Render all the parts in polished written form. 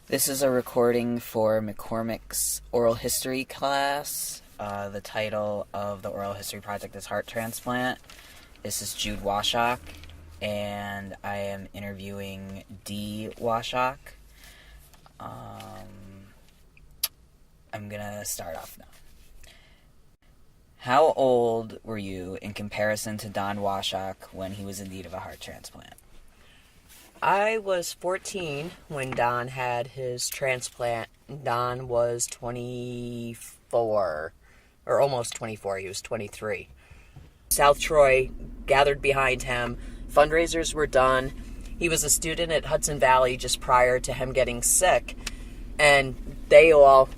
This is a recording for McCormick's oral history class. The title of the oral history project is Heart Transplant. This is Jude Washock, and I am interviewing Dee Washock. I'm gonna start off now. How old were you in comparison to Don Washock when he was in need of a heart transplant? I was 14 when Don had his transplant. Don was 24, or almost 24. He was 23. South Troy gathered behind him. Fundraisers were done. He was a student at Hudson Valley just prior to him getting sick, and they all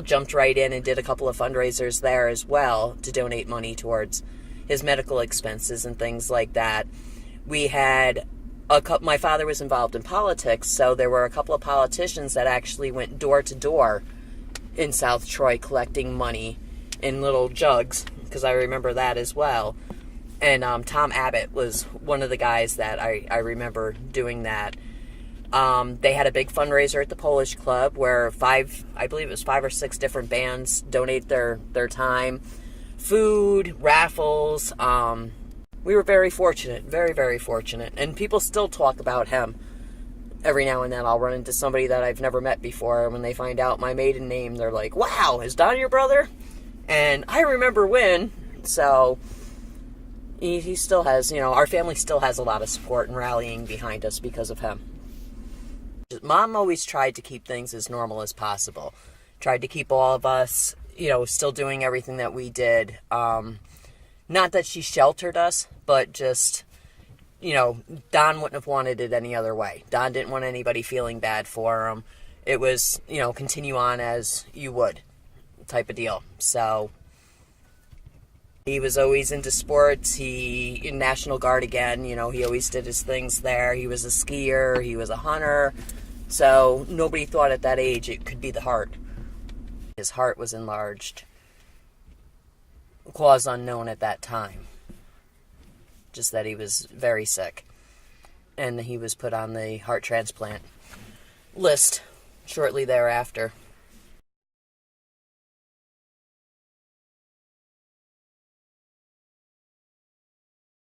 jumped right in and did a couple of fundraisers there as well to donate money towards his medical expenses and things like that. We had my father was involved in politics, so there were a couple of politicians that actually went door to door in South Troy collecting money in little jugs, because I remember that as well. And Tom Abbott was one of the guys that I remember doing that. They had a big fundraiser at the Polish Club where I believe it was 5 or 6 different bands donate their time, food, raffles. We were very fortunate, very, very fortunate. And people still talk about him. Every now and then I'll run into somebody that I've never met before. And when they find out my maiden name, they're like, wow, is Don your brother? And I remember when. So he still has, our family still has a lot of support and rallying behind us because of him. Mom always tried to keep things as normal as possible. Tried to keep all of us, still doing everything that we did. Not that she sheltered us, but just, Don wouldn't have wanted it any other way. Don didn't want anybody feeling bad for him. It was, continue on as you would type of deal. So he was always into sports. He, in National Guard again, he always did his things there. He was a skier. He was a hunter. So nobody thought at that age it could be the heart. His heart was enlarged. Cause unknown at that time. Just that he was very sick. And he was put on the heart transplant list shortly thereafter.